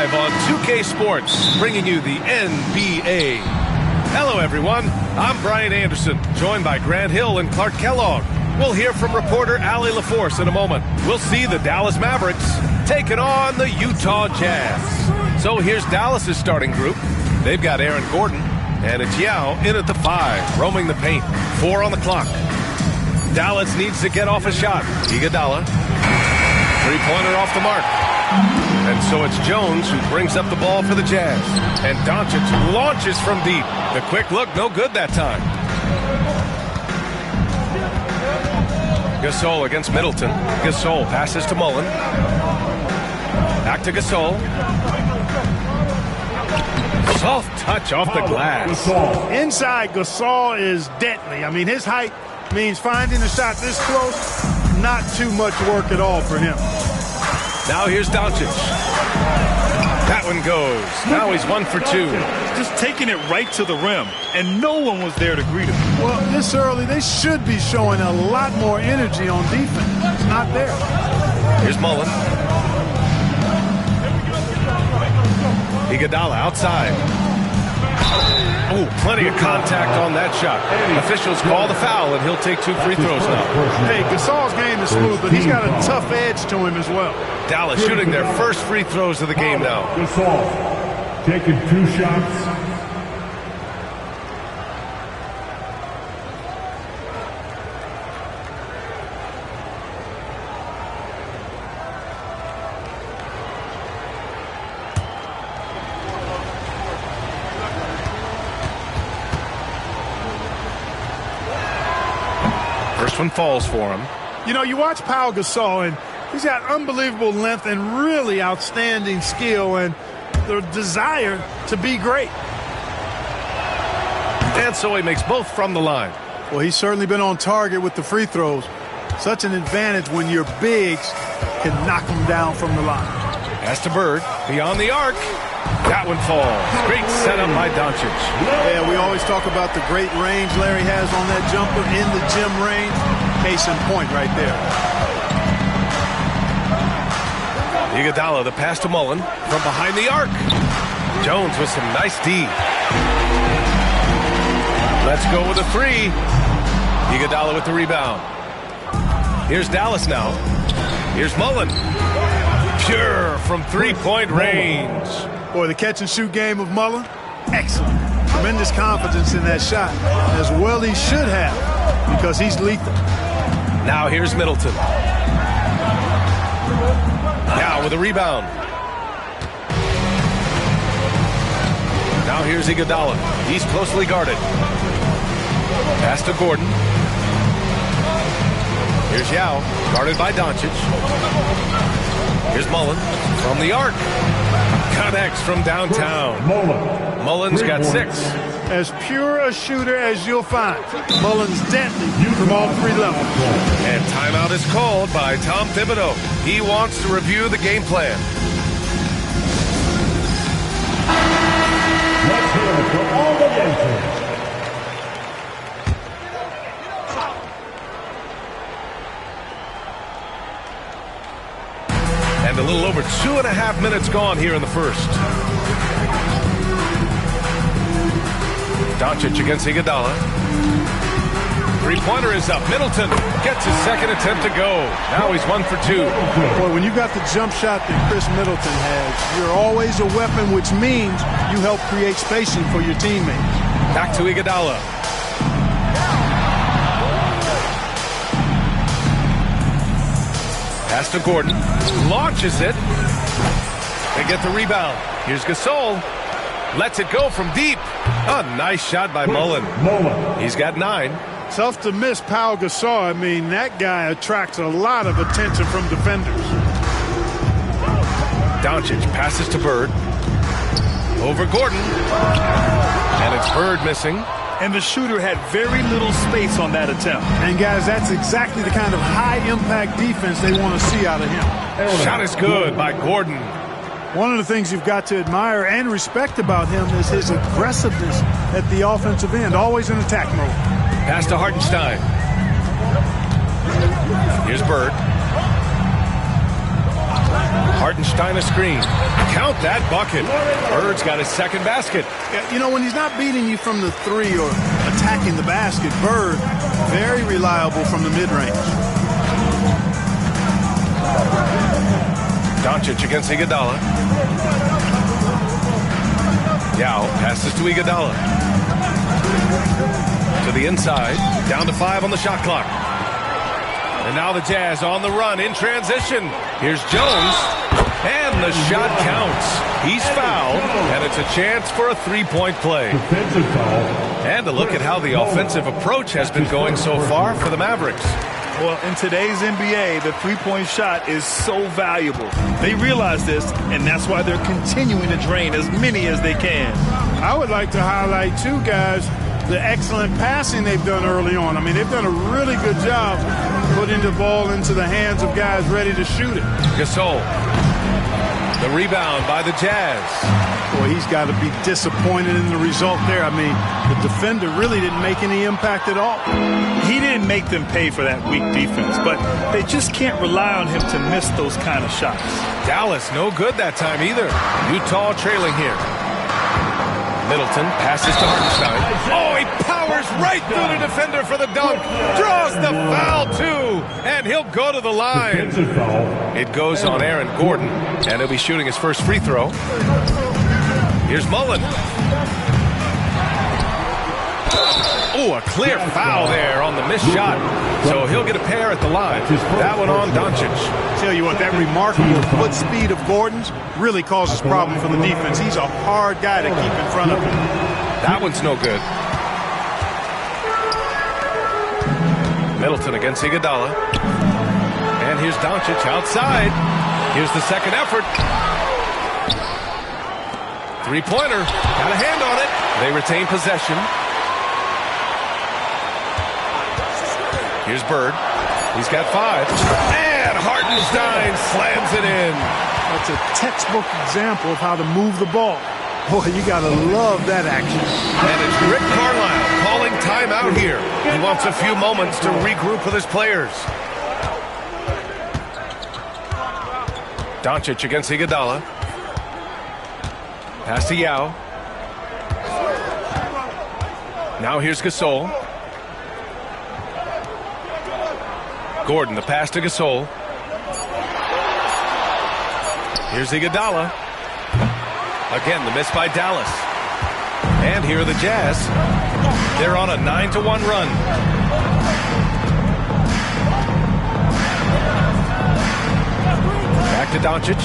live on 2K Sports, bringing you the NBA. Hello, everyone. I'm Brian Anderson, joined by Grant Hill and Clark Kellogg. We'll hear from reporter Allie LaForce in a moment. We'll see the Dallas Mavericks taking on the Utah Jazz. So here's Dallas's starting group. They've got Aaron Gordon, and it's Yao in at the 5, roaming the paint. 4 on the clock. Dallas needs to get off a shot. Iguodala, three-pointer off the mark. And so it's Jones who brings up the ball for the Jazz. And Doncic launches from deep. The quick look, no good that time. Gasol against Middleton. Gasol passes to Mullen. Back to Gasol. Soft touch off the glass. Inside, Gasol is deadly. I mean, his height means finding a shot this close, not too much work at all for him. Now here's Doncic. That one goes. Now he's 1 for 2. Just taking it right to the rim, and no one was there to greet him. Well, this early, they should be showing a lot more energy on defense. It's not there. Here's Mullen. Iguodala outside. Oh, plenty of contact on that shot. Officials call the foul, and he'll take 2 free throws now. Hey, Gasol's game is smooth, but he's got a tough edge to him as well. Dallas shooting their first free throws of the game now. Gasol taking 2 shots. First one falls for him. You know, you watch Pau Gasol, and he's got unbelievable length and really outstanding skill and the desire to be great. And so he makes both from the line. Well, he's certainly been on target with the free throws. Such an advantage when your bigs can knock them down from the line. Pass to Bird, beyond the arc. That one falls. Great setup by Doncic. Yeah, we always talk about the great range Larry has on that jumper in the gym range. Case in point right there. Iguodala, the pass to Mullen from behind the arc. Jones with some nice D. Let's go with a 3. Iguodala with the rebound. Here's Dallas now. Here's Mullen. Pure from three-point range. Boy, the catch-and-shoot game of Mullen, excellent. Tremendous confidence in that shot, as well he should have, because he's lethal. Now here's Middleton. Now with a rebound. Now here's Iguodala. He's closely guarded. Pass to Gordon. Here's Yao, guarded by Doncic. Here's Mullen from the arc. Connects from downtown. Mullen's got 6. As pure a shooter as you'll find. Mullen's deadly from all 3 levels. And timeout is called by Tom Thibodeau. He wants to review the game plan. Let's hear it for all the answers. And a little over 2.5 minutes gone here in the first. Doncic against Iguodala. Three-pointer is up. Middleton gets his second attempt to go. Now he's 1 for 2. Boy, when you've got the jump shot that Chris Middleton has, you're always a weapon, which means you help create spacing for your teammates. Back to Iguodala. Pass to Gordon. Launches it. They get the rebound. Here's Gasol. Lets it go from deep. A nice shot by Mullen. He's got 9. Tough to miss Pau Gasol. I mean, that guy attracts a lot of attention from defenders. Doncic passes to Bird. Over Gordon. And it's Bird missing. And the shooter had very little space on that attempt. And, guys, that's exactly the kind of high-impact defense they want to see out of him. Shot is good by Gordon. One of the things you've got to admire and respect about him is his aggressiveness at the offensive end, always in attack mode. Pass to Hartenstein. Here's Bird. Hartenstein a screen. Count that bucket. Bird's got his second basket. Yeah, you know, when he's not beating you from the three or attacking the basket, Bird, very reliable from the mid-range. Doncic against Iguodala. Yao passes to Iguodala. To the inside. Down to 5 on the shot clock. And now the Jazz on the run in transition. Here's Jones. And the shot counts. He's fouled. And it's a chance for a three-point play. Defensive foul. And a look at how the offensive approach has been going so far for the Mavericks. Well, in today's NBA, the three-point shot is so valuable. They realize this, and that's why they're continuing to drain as many as they can. I would like to highlight, too, guys, the excellent passing they've done early on. I mean, they've done a really good job putting the ball into the hands of guys ready to shoot it. Gasol. The rebound by the Jazz. Boy, he's got to be disappointed in the result there. I mean, the defender really didn't make any impact at all. He didn't make them pay for that weak defense, but they just can't rely on him to miss those kind of shots. Dallas, no good that time either. Utah trailing here. Middleton passes to Hartenstein. Oh, he powers right through the defender for the dunk. Draws the foul, too. And he'll go to the line. Defensive foul. It goes on Aaron Gordon, and he'll be shooting his first free throw. Here's Mullen. Oh, a clear foul there on the missed shot. So he'll get a pair at the line. That one on Doncic. Tell you what, that remarkable foot speed of Gordon's really causes problem for the defense. He's a hard guy to keep in front of him. That one's no good. Middleton against Iguodala. And here's Doncic outside. Here's the second effort. Three-pointer. Got a hand on it. They retain possession. Here's Bird. He's got 5. And Hartenstein slams it in. That's a textbook example of how to move the ball. Boy, you got to love that action. And it's Rick Carlisle calling timeout here. He wants a few moments to regroup with his players. Doncic against Iguodala. Pass to Yao. Now here's Gasol. Gordon, the pass to Gasol. Here's Iguodala. Again, the miss by Dallas. And here are the Jazz. They're on a 9-1 run. Back to Doncic.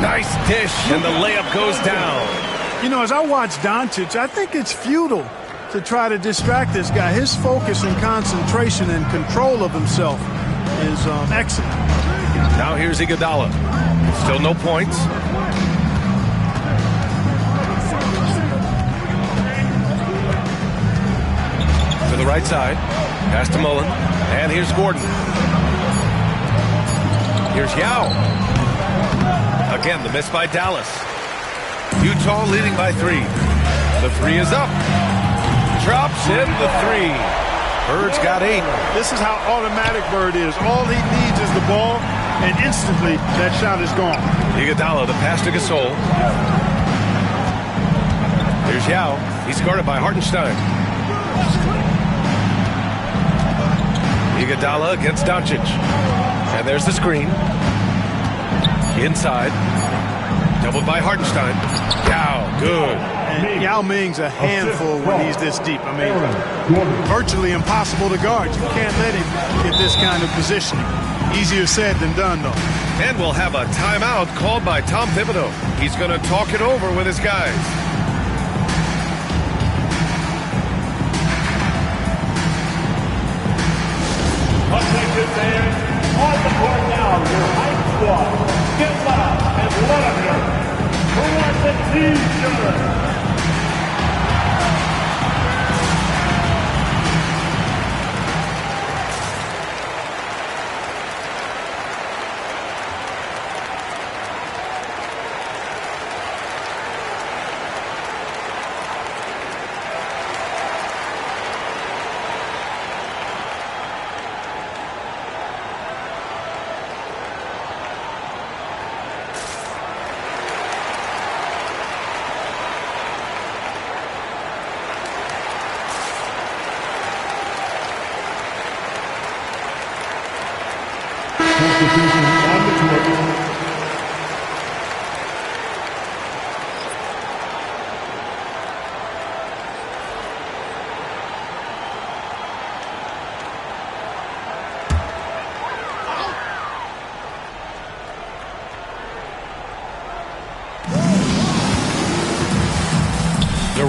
Nice dish, and the layup goes down. You know, as I watch Doncic, I think it's futile to try to distract this guy. His focus and concentration and control of himself is excellent. Now here's Iguodala. Still no points. To the right side. Pass to Mullen. And here's Gordon. Here's Yao. Again, the miss by Dallas. Utah leading by 3. The 3 is up. Drops in the 3. Bird's got 8. This is how automatic Bird is. All he needs is the ball, and instantly that shot is gone. Iguodala, the pass to Gasol. Here's Yao. He's guarded by Hartenstein. Iguodala against Doncic. And there's the screen. Inside. Doubled by Hartenstein. Yao, good. And Yao Ming's a handful when he's this deep. I mean, virtually impossible to guard. You can't let him get this kind of positioning. Easier said than done, though. And we'll have a timeout called by Tom Thibodeau. He's going to talk it over with his guys. Attention fans, on the court now, your hype squad. Get loud and let them hear. Who wants a t-shirt?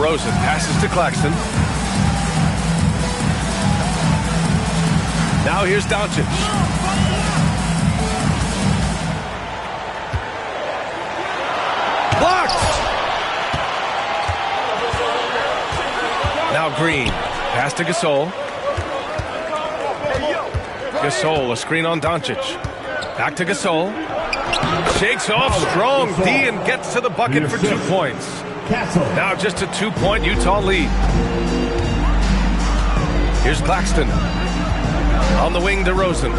DeRozan passes to Claxton. Now here's Doncic. Blocked! Now Green. Pass to Gasol. Gasol, a screen on Doncic. Back to Gasol. Shakes off strong D and gets to the bucket for 2 points. Now just a 2-point Utah lead. Here's Claxton. On the wing, DeRozan.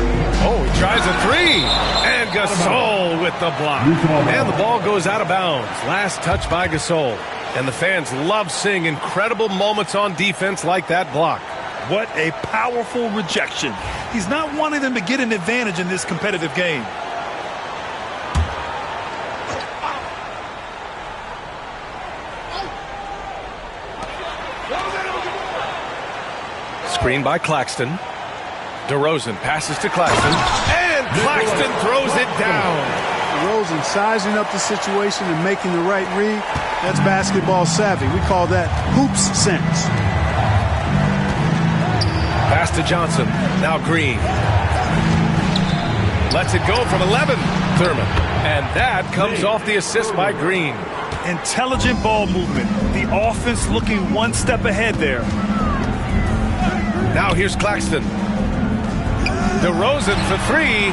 Oh, he tries a three. And Gasol with the block. And the ball goes out of bounds. Last touch by Gasol. And the fans love seeing incredible moments on defense like that block. What a powerful rejection. He's not wanting them to get an advantage in this competitive game. Screen by Claxton. DeRozan passes to Claxton. And Claxton throws it down. DeRozan sizing up the situation and making the right read. That's basketball savvy. We call that hoops sense. Pass to Johnson. Now Green. Lets it go from 11. Thurman. And that comes off the assist by Green. Intelligent ball movement. The offense looking one step ahead there. Now here's Claxton. DeRozan for three.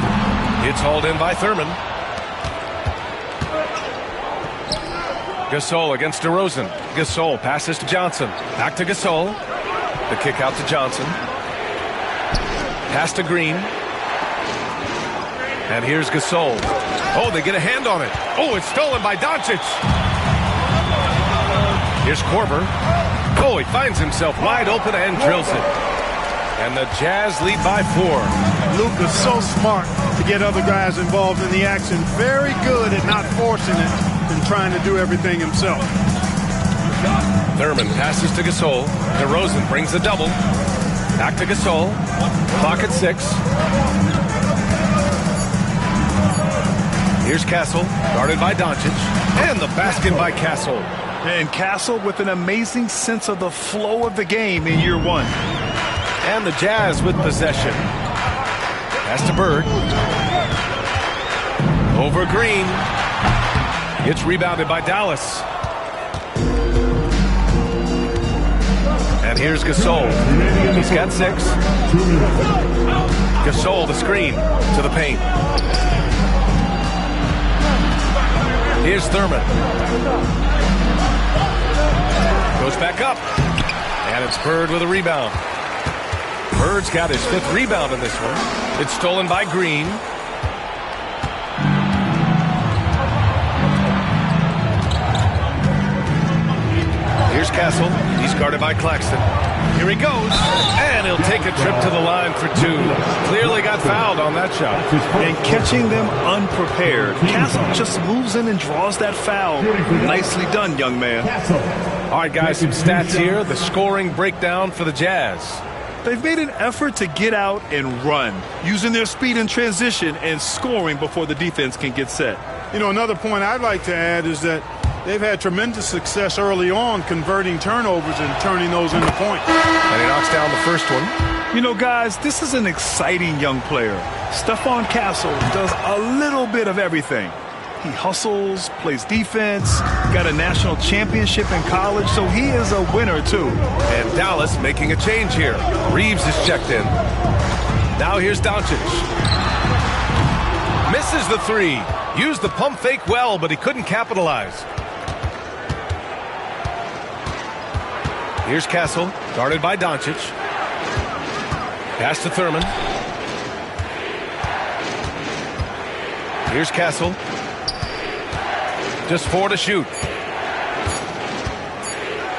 It's hauled in by Thurman. Gasol against DeRozan. Gasol passes to Johnson. Back to Gasol. The kick out to Johnson. Pass to Green. And here's Gasol. Oh, they get a hand on it. Oh, it's stolen by Doncic. Here's Korver. Oh, he finds himself wide open and drills it. And the Jazz lead by 4. Luka's so smart to get other guys involved in the action. Very good at not forcing it and trying to do everything himself. Thurman passes to Gasol. DeRozan brings a double. Back to Gasol. Clock at 6. Here's Castle, guarded by Doncic. And the basket by Castle. And Castle with an amazing sense of the flow of the game in year 1. And the Jazz with possession. Pass to Bird. Over Green. It's rebounded by Dallas. And here's Gasol. He's got 6. Gasol, the screen to the paint. Here's Thurman. Goes back up. And it's Bird with a rebound. Bird's got his 5th rebound in this one. It's stolen by Green. Here's Castle. He's guarded by Claxton. Here he goes. And he'll take a trip to the line for 2. Clearly got fouled on that shot. And catching them unprepared. Castle just moves in and draws that foul. Nicely done, young man. All right, guys, some stats here. The scoring breakdown for the Jazz. They've made an effort to get out and run, using their speed in transition and scoring before the defense can get set. You know, another point I'd like to add is that they've had tremendous success early on converting turnovers and turning those into points. And he knocks down the first one. You know, guys, this is an exciting young player. Stephon Castle does a little bit of everything. He hustles, plays defense, got a national championship in college, so he is a winner, too. And Dallas making a change here. Reeves is checked in. Now here's Doncic. Misses the 3. Used the pump fake well, but he couldn't capitalize. Here's Castle, guarded by Doncic. Pass to Thurman. Here's Castle. Just 4 to shoot.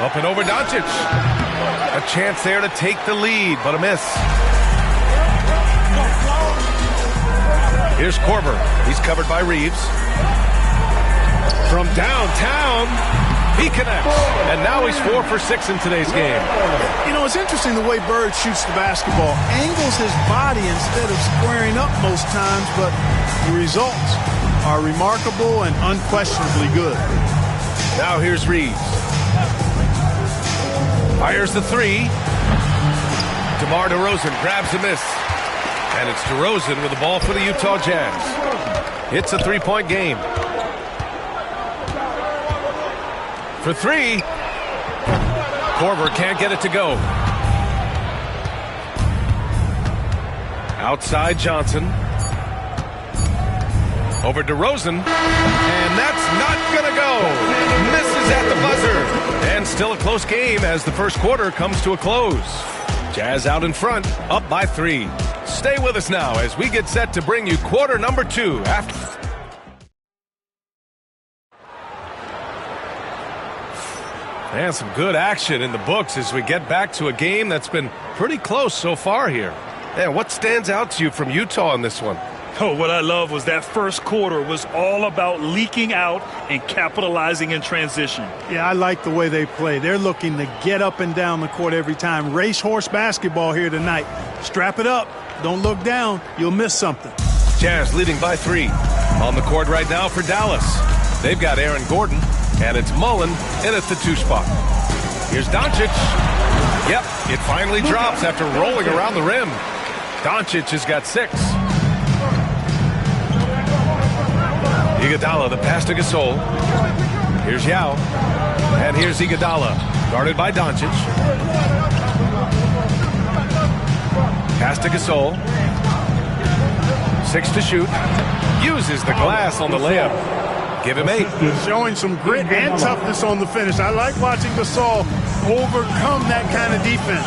Up and over Doncic. A chance there to take the lead, but a miss. Here's Korver. He's covered by Reeves. From downtown, he connects. And now he's 4 for 6 in today's game. You know, it's interesting the way Bird shoots the basketball. Angles his body instead of squaring up most times, but the results are remarkable and unquestionably good. Now here's Reeves. Fires the three. DeMar DeRozan grabs a miss. And it's DeRozan with the ball for the Utah Jazz. It's a three-point game. For three. Korver can't get it to go. Outside Johnson. Over DeRozan. And that's not going to go. Misses at the buzzer. And still a close game as the first quarter comes to a close. Jazz out in front, up by 3. Stay with us now as we get set to bring you quarter number 2 after. And some good action in the books as we get back to a game that's been pretty close so far here. And what stands out to you from Utah in this one? Oh, what I love was that first quarter was all about leaking out and capitalizing in transition. Yeah, I like the way they play. They're looking to get up and down the court every time. Racehorse basketball here tonight. Strap it up. Don't look down. You'll miss something. Jazz leading by 3. On the court right now for Dallas. They've got Aaron Gordon, and it's Mullen in at the 2 spot. Here's Doncic. Yep, it finally drops after rolling around the rim. Doncic has got 6. Iguodala, the pass to Gasol. Here's Yao. And here's Iguodala, guarded by Doncic. Pass to Gasol. 6 to shoot. Uses the glass on the layup. Give him 8. Showing some grit and toughness on the finish. I like watching Gasol overcome that kind of defense.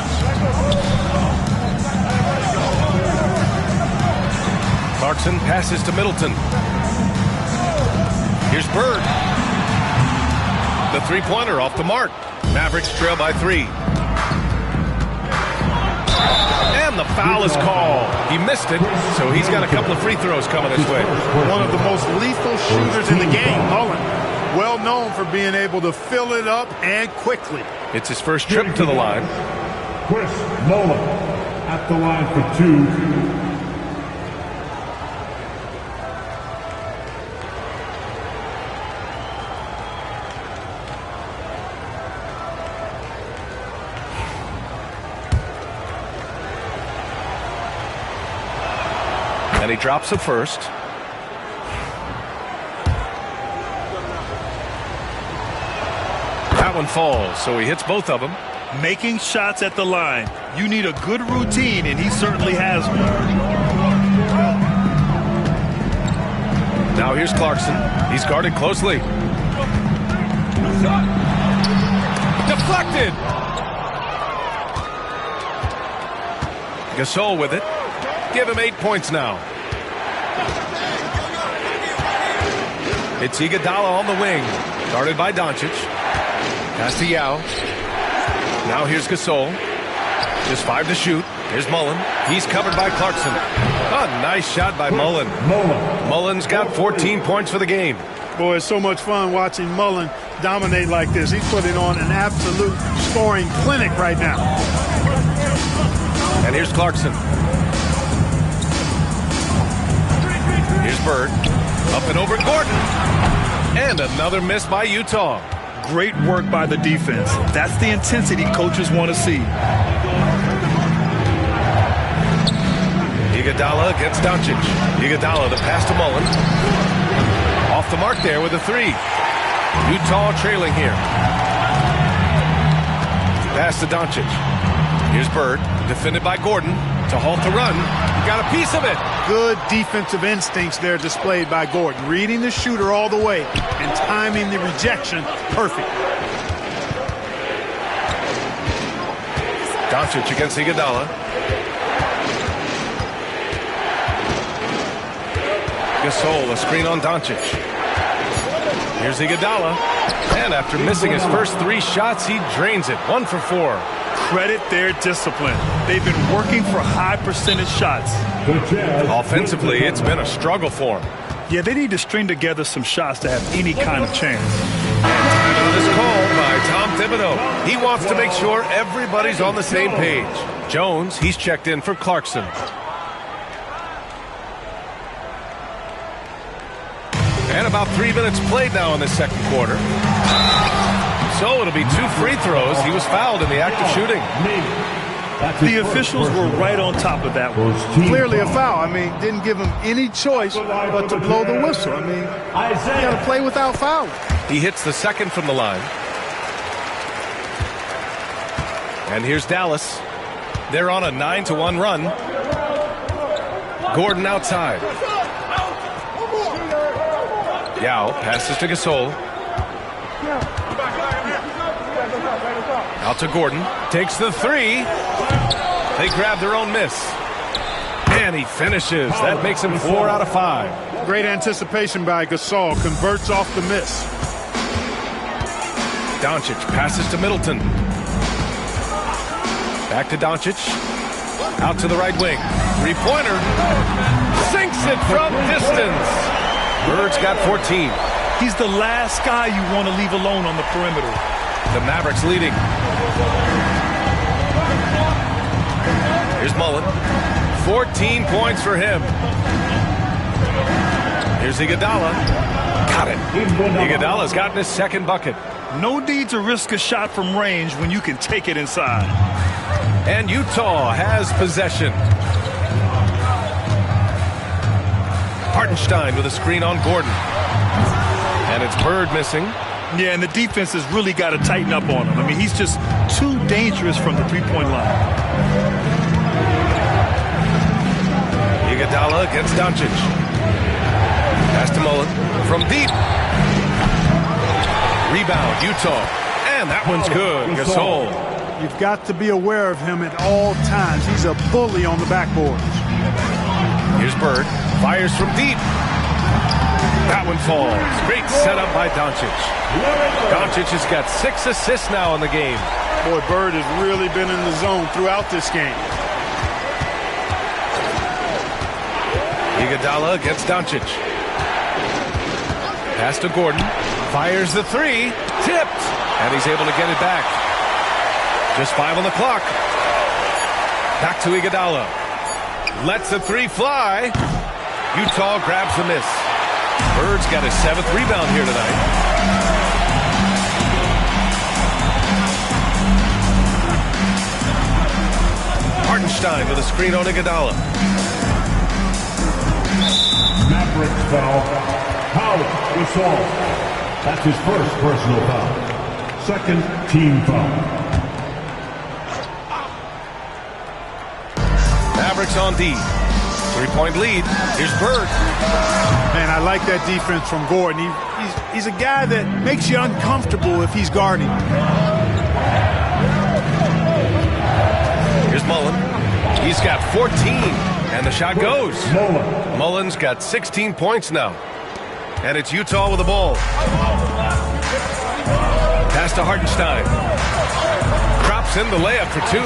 Clarkson passes to Middleton. Here's Bird. The three-pointer off the mark. Mavericks trail by 3. And the foul is called. He missed it, so he's got a couple of free throws coming his way. One of the most lethal shooters in the game, Mullen. Well known for being able to fill it up and quickly. It's his first trip to the line. Chris Mullen at the line for 2. And he drops it first. That one falls, so he hits both of them. Making shots at the line. You need a good routine, and he certainly has one. Now here's Clarkson. He's guarded closely. Deflected. Gasol with it. Give him 8 points now. It's Iguodala on the wing. Guarded by Doncic. Pass to Yao. Now here's Gasol. Just 5 to shoot. Here's Mullen. He's covered by Clarkson. A nice shot by Mullen. Mullen's got 14 points for the game. Boy, it's so much fun watching Mullen dominate like this. He's putting on an absolute scoring clinic right now. And here's Clarkson. Here's Bird. Up and over Gordon. And another miss by Utah. Great work by the defense. That's the intensity coaches want to see. Iguodala against Doncic. Iguodala, the pass to Mullen. Off the mark there with a 3. Utah trailing here. Pass to Doncic. Here's Bird, defended by Gordon to halt the run. Got a piece of it. Good defensive instincts there displayed by Gordon. Reading the shooter all the way and timing the rejection perfect. Doncic against Iguodala. Gasol, a screen on Doncic. Here's Iguodala. And after missing his first 3 shots, he drains it. 1 for 4. Credit their discipline. They've been working for high percentage shots. Offensively, it's been a struggle for him. Yeah, they need to string together some shots to have any kind of chance. Timeout is called by Tom Thibodeau. He wants to make sure everybody's on the same page. Jones, he's checked in for Clarkson. And about 3 minutes played now in the second quarter. So it'll be 2 free throws. He was fouled in the act of shooting. The officials were right on top of that one. Clearly a foul. I mean, didn't give him any choice but to blow the whistle. I mean, you got to play without fouling. He hits the second from the line. And here's Dallas. They're on a 9-1 run. Gordon outside. Yao passes to Gasol. Out to Gordon. Takes the 3. They grab their own miss. And he finishes. That makes him 4 out of 5. Great anticipation by Gasol. Converts off the miss. Doncic passes to Middleton. Back to Doncic. Out to the right wing. 3-pointer. Sinks it from distance. Bird's got 14. He's the last guy you want to leave alone on the perimeter. The Mavericks leading. Here's Mullen. 14 points for him. Here's Iguodala. Got it. Iguodala's gotten his second bucket. No need to risk a shot from range when you can take it inside. And Utah has possession. Hartenstein with a screen on Gordon. And it's Bird missing. Yeah, and the defense has really got to tighten up on him. I mean, he's just too dangerous from the three-point line. Iguodala against Doncic. Pass to Mullen from deep. Rebound, Utah. And that one's good. Gasol. You've got to be aware of him at all times. He's a bully on the backboards. Here's Bird. Fires from deep. That one falls. Great setup by Doncic. Doncic has got 6 assists now in the game. Boy, Bird has really been in the zone throughout this game. Iguodala against Doncic. Pass to Gordon. Fires the 3. Tipped. And he's able to get it back. Just 5 on the clock. Back to Iguodala. Lets the 3 fly. Utah grabs the miss. Bird's got his 7th rebound here tonight. Hartenstein with a screen on Iguodala. Mavericks foul. Foul Gasol. That's his first personal foul. Second team foul. Mavericks on D. 3-point lead. Here's Bird. Man, I like that defense from Gordon. He's a guy that makes you uncomfortable if he's guarding. Here's Mullen. He's got 14, and the shot goes. Mullen's got 16 points now. And it's Utah with the ball. Pass to Hartenstein. Drops in the layup for 2.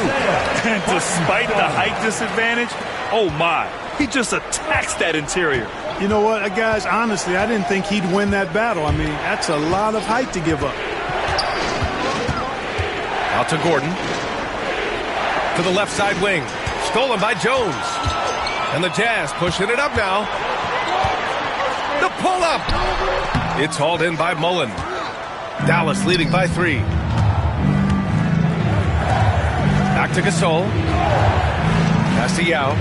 And despite the height disadvantage, oh my, he just attacks that interior. You know what, guys, honestly, I didn't think he'd win that battle. I mean, that's a lot of height to give up. Out to Gordon. To the left side wing. Stolen by Jones. And the Jazz pushing it up now. The pull-up. It's hauled in by Mullen. Dallas leading by 3. Back to Gasol. Pass to Yao.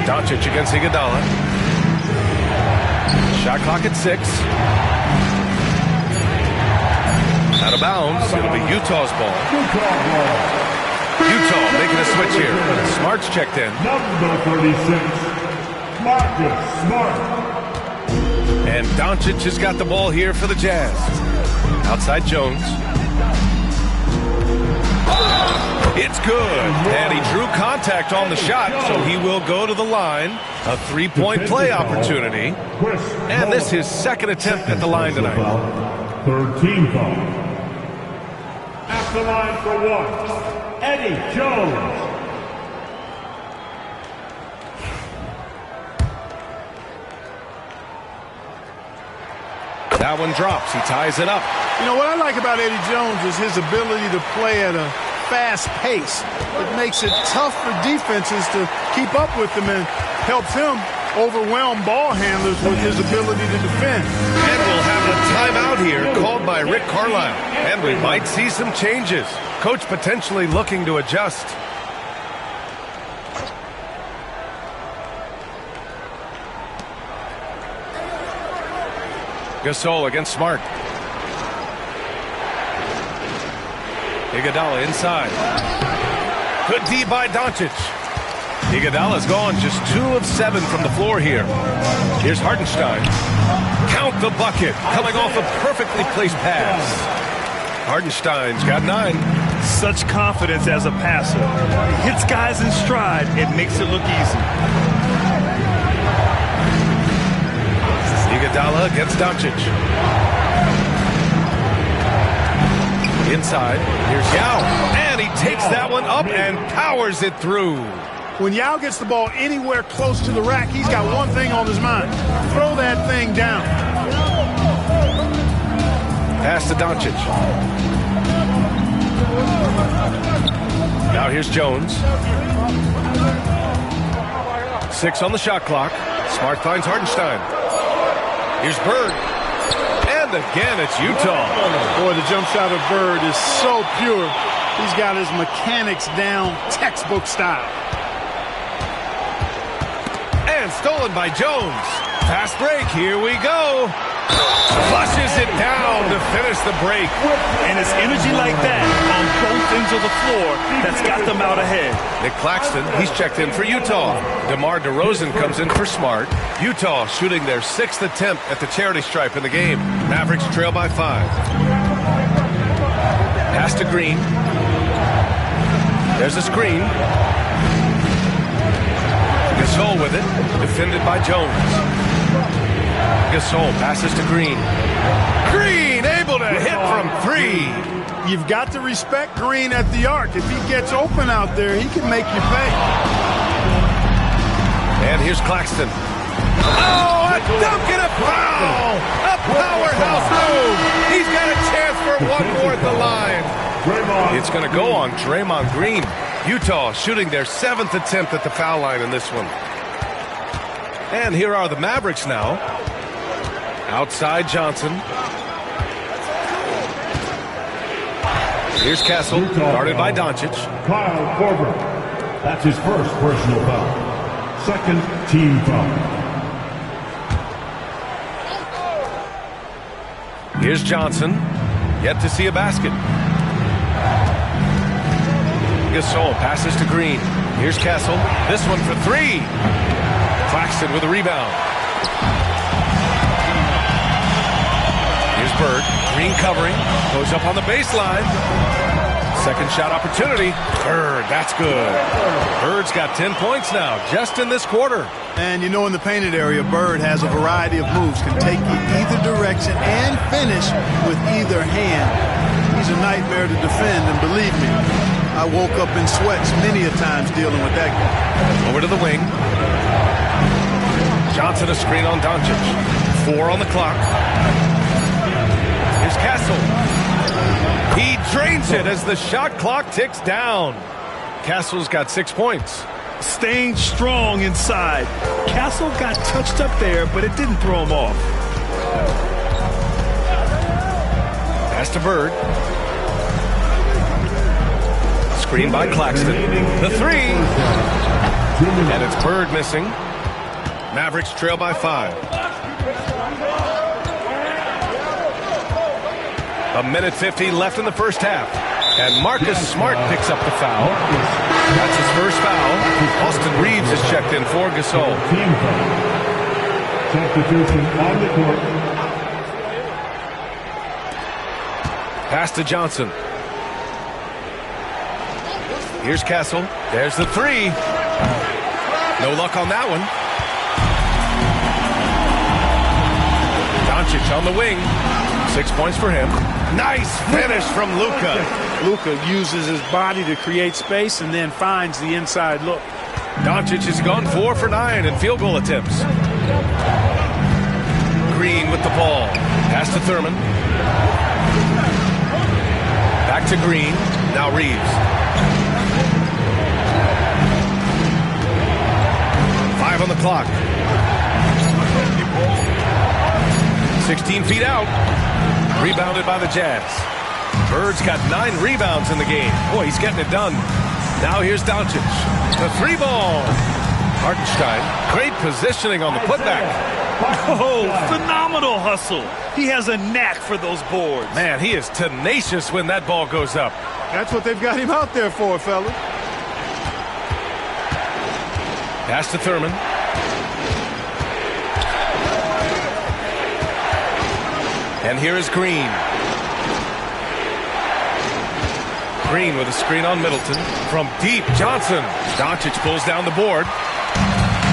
Doncic against Iguodala. Shot clock at 6. Out of bounds. It'll be Utah's ball. Utah making a switch here. Smart's checked in. Number 36, Marcus Smart. And Doncic has got the ball here for the Jazz. Outside Jones. It's good. And he drew contact on the shot, so he will go to the line. A 3-point play opportunity. And this is his second attempt at the line tonight. Third team foul. At the line for 1, Eddie Jones. That one drops. He ties it up. You know, what I like about Eddie Jones is his ability to play at a fast pace. It makes it tough for defenses to keep up with him and helps him overwhelm ball handlers with his ability to defend. And we'll have a timeout here called by Rick Carlisle. And we might see some changes. Coach potentially looking to adjust. Gasol against Smart. Iguodala inside. Good D by Doncic. Iguodala's gone just 2 of 7 from the floor here. Here's Hartenstein. Count the bucket. Coming off a perfectly placed pass. Hartenstein's got 9. Such confidence as a passer. He hits guys in stride. It makes it look easy. Iguodala against Doncic. Inside, here's Yao, and he takes that one up and powers it through. When Yao gets the ball anywhere close to the rack, he's got one thing on his mind. Throw that thing down. Pass to Doncic. Now here's Jones. 6 on the shot clock. Smart finds Hartenstein. Here's Bird. And again, it's Utah. Boy, the jump shot of Bird is so pure. He's got his mechanics down, textbook style. And stolen by Jones. Fast break, here we go. Flushes it down to finish the break. And it's energy like that on both ends of the floor that's got them out ahead. Nick Claxton, he's checked in for Utah. DeMar DeRozan comes in for Smart. Utah shooting their 6th attempt at the charity stripe in the game. Mavericks trail by 5. Pass to Green. There's a screen. Gasol with it, defended by Jones. Gasol passes to Green. Green able to hit from 3. You've got to respect Green at the arc. If he gets open out there, he can make you pay. And here's Claxton. Oh, a dunk and a foul! A powerhouse move! He's got a chance for one more at the line. It's going to go on Draymond Green. Utah shooting their 7th attempt at the foul line in this one. And here are the Mavericks now. Outside Johnson. Here's Castle, guarded by Doncic. Kyle Korver. That's his first personal foul. 2nd team foul. Here's Johnson. Yet to see a basket. Gasol passes to Green. Here's Castle. This one for 3. Claxton with a rebound. Here's Bird. Green covering. Goes up on the baseline. Second shot opportunity. Bird, that's good. Bird's got 10 points now, just in this quarter. And you know, in the painted area, Bird has a variety of moves. Can take you either direction and finish with either hand. He's a nightmare to defend, and believe me, I woke up in sweats many a times dealing with that guy. Over to the wing. Johnson a screen on Doncic. 4 on the clock. Here's Castle. He drains it as the shot clock ticks down. Castle's got 6 points. Staying strong inside. Castle got touched up there, but it didn't throw him off. Pass to Bird. Screen by Claxton. The 3. And it's Bird missing. Mavericks trail by 5. A minute 50 left in the first half. And Marcus Smart picks up the foul. That's his first foul. Austin Reeves is checked in for Gasol. Team foul. Substitution on the court. Pass to Johnson. Here's Castle. There's the 3. No luck on that one. Doncic on the wing. 6 points for him. Nice finish from Luka. Luka uses his body to create space and then finds the inside look. Doncic has gone 4 for 9 in field goal attempts. Green with the ball. Pass to Thurman. Back to Green. Now Reeves. 5 on the clock. 16 feet out. Rebounded by the Jazz. Bird's got 9 rebounds in the game. Boy, he's getting it done. Now here's Doncic. The 3-ball. Hartenstein, great positioning on the putback. Oh, phenomenal hustle. He has a knack for those boards. Man, he is tenacious when that ball goes up. That's what they've got him out there for, fella. Pass to Thurman. And here is Green. Green with a screen on Middleton. From deep, Johnson. Doncic pulls down the board.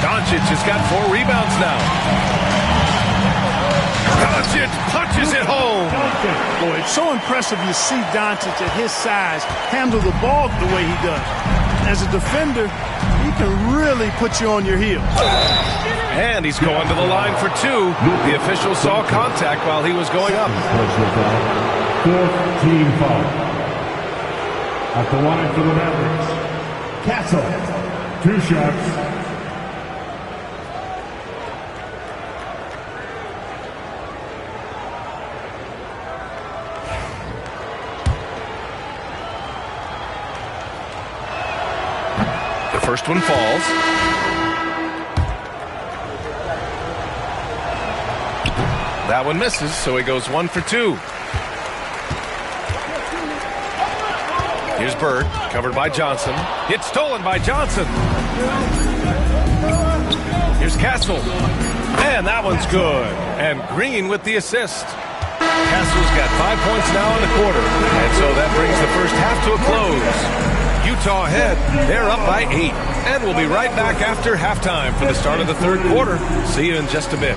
Doncic has got 4 rebounds now. Doncic punches it home. Boy, it's so impressive you see Doncic at his size handle the ball the way he does. As a defender, he can really put you on your heels. And he's going to the line for 2. The official saw contact while he was going up. 4th team foul. At the line for the Mavericks, Castle, 2 shots. The first one falls. That one misses, so he goes 1 for 2. Here's Bird, covered by Johnson. It's stolen by Johnson. Here's Castle. And that one's good. And Green with the assist. Castle's got 5 points now in the quarter. And so that brings the first half to a close. Utah ahead. They're up by 8. And we'll be right back after halftime for the start of the third quarter. See you in just a bit.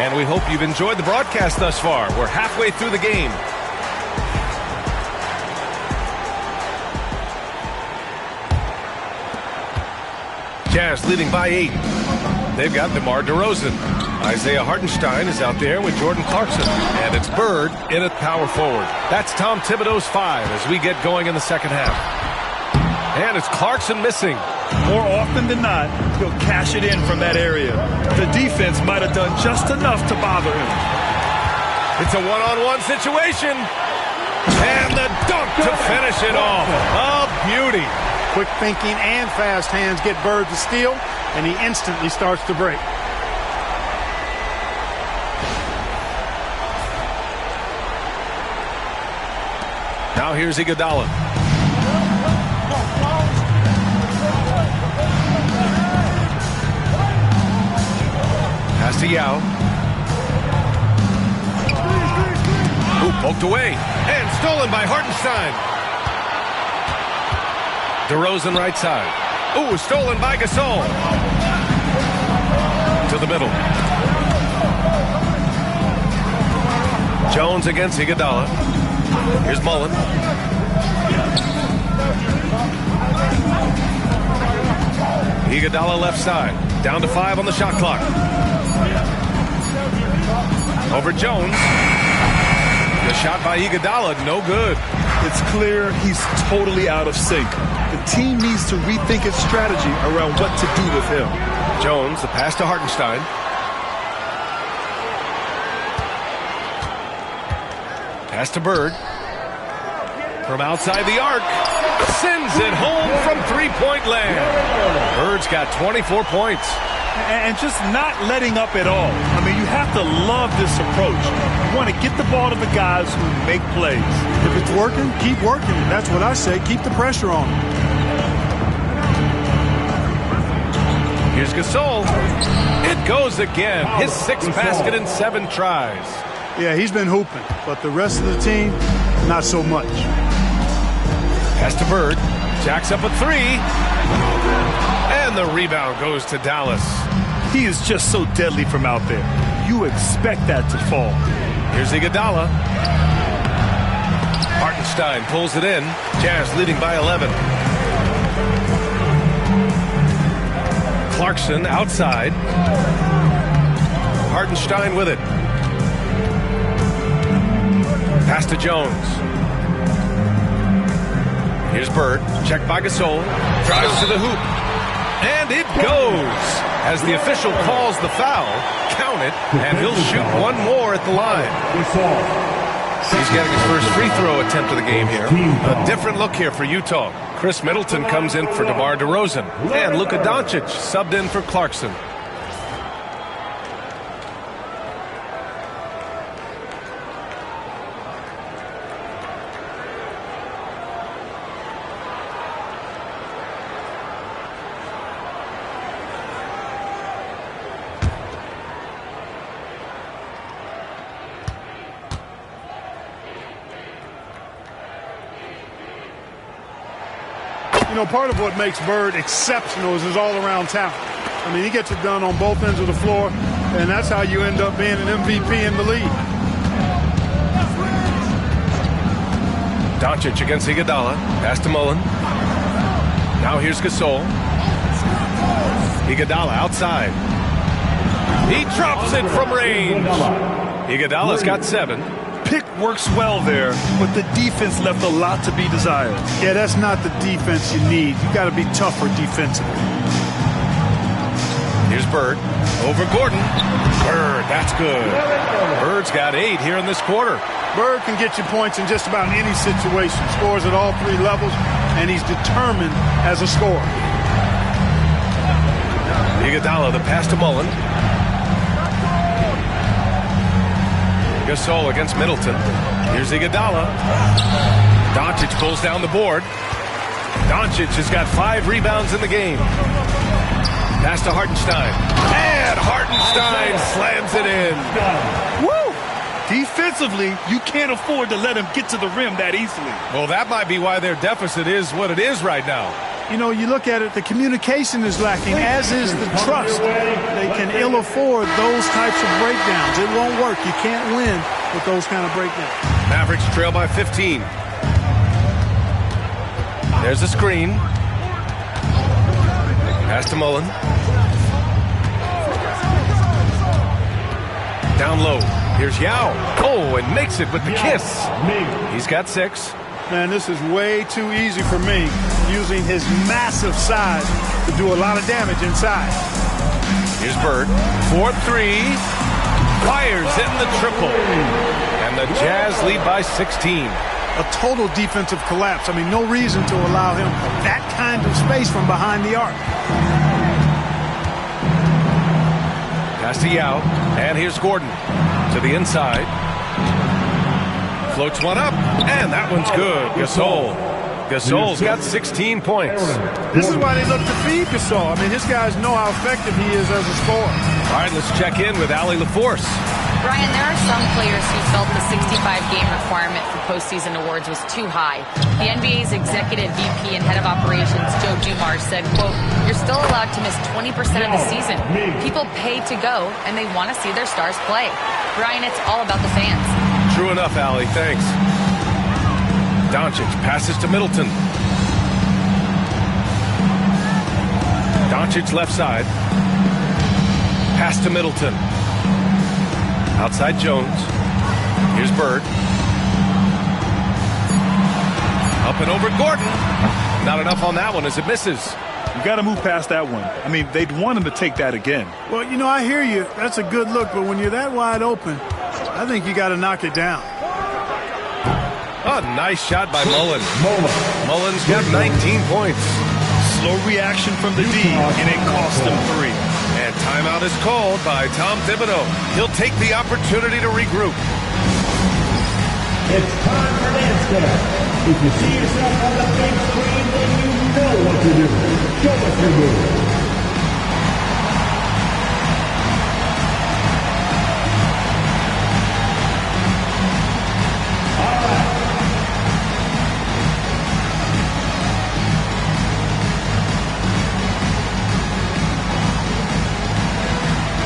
And we hope you've enjoyed the broadcast thus far. We're halfway through the game. Jazz leading by 8. They've got DeMar DeRozan. Isaiah Hartenstein is out there with Jordan Clarkson. And it's Bird in at power forward. That's Tom Thibodeau's 5 as we get going in the second half. And it's Clarkson missing. More often than not, he'll cash it in from that area. The defense might have done just enough to bother him. It's a one-on-one situation. And the dunk to finish it off. A beauty. Quick thinking and fast hands get Bird to steal, and he instantly starts to break. Now here's Iguodala. Pass to Yao. Ooh, poked away. And stolen by Hartenstein. DeRozan right side. Ooh, stolen by Gasol. To the middle. Jones against Iguodala. Here's Mullen. Iguodala left side. Down to 5 on the shot clock. Over Jones. The shot by Iguodala, no good. It's clear he's totally out of sync. The team needs to rethink its strategy around what to do with him. Jones, the pass to Hartenstein. Pass to Bird. From outside the arc. Sends it home from three-point land. Bird's got 24 points. And just not letting up at all. I mean, you have to love this approach. You want to get the ball to the guys who make plays. If it's working, keep working. That's what I say. Keep the pressure on them. Here's Gasol. It goes again. His 6th basket in 7 tries. Yeah, he's been hooping, but the rest of the team, not so much. Pass to Bird. Jacks up a 3. And the rebound goes to Dallas. He is just so deadly from out there. You expect that to fall. Here's Iguodala. Hartenstein pulls it in. Jazz leading by 11. Clarkson outside. Hartenstein with it. Pass to Jones. Here's Bird. Checked by Gasol. Drives to the hoop. And it goes. As the official calls the foul, count it, and he'll shoot one more at the line. He's getting his first free throw attempt of the game here. A different look here for Utah. Chris Middleton comes in for DeMar DeRozan. And Luka Doncic subbed in for Clarkson. You know, part of what makes Bird exceptional is his all-around talent. I mean, he gets it done on both ends of the floor, and that's how you end up being an MVP in the league. Doncic against Iguodala. Pass to Mullen. Now here's Gasol. Iguodala outside. He drops it from range. Iguodala's got 7. Pick works well there, but the defense left a lot to be desired. Yeah, that's not the defense you need. You got to be tougher defensively. Here's Bird. Over Gordon. Bird, that's good. Bird's got 8 here in this quarter. Bird can get you points in just about any situation. Scores at all 3 levels, and he's determined as a scorer. Iguodala, the pass to Mullen. Gasol against Middleton. Here's Iguodala. Doncic pulls down the board. Doncic has got 5 rebounds in the game. Pass to Hartenstein. And Hartenstein slams it in. Woo! Defensively, you can't afford to let him get to the rim that easily. Well, that might be why their deficit is what it is right now. You know, you look at it, the communication is lacking, as is the trust. They can ill afford those types of breakdowns. It won't work. You can't win with those kind of breakdowns. Mavericks trail by 15. There's the screen. Pass to Mullen. Down low. Here's Yao. Oh, and makes it with the kiss. He's got 6. Man, this is way too easy for me, using his massive size to do a lot of damage inside. Here's Bird. 4-3. Fires in the triple. And the Jazz lead by 16. A total defensive collapse. I mean, no reason to allow him that kind of space from behind the arc. Pass to Yao. And here's Gordon to the inside. Floats one up, and that one's good. Gasol's got 16 points. This is why they look to feed Gasol. I mean, his guys know how effective he is as a scorer. All right, let's check in with Allie LaForce. Brian, there are some players who felt the 65-game requirement for postseason awards was too high. The NBA's executive VP and head of operations, Joe Dumars, said, quote, "You're still allowed to miss 20% of the season. People pay to go, and they want to see their stars play." Brian, it's all about the fans. True enough, Allie. Thanks. Doncic passes to Middleton. Doncic left side. Pass to Middleton. Outside Jones. Here's Bird. Up and over Gordon. Not enough on that one as it misses. You got to move past that one. I mean, they'd want him to take that again. Well, you know, I hear you. That's a good look, but when you're that wide open, I think you got to knock it down. A nice shot by Mullen. Mullen's got 19 points. Slow reaction from the D, and it cost him 3. And timeout is called by Tom Thibodeau. He'll take the opportunity to regroup. It's time for dance dinner. If you see yourself on the big screen, then you know what to do. Show us your move.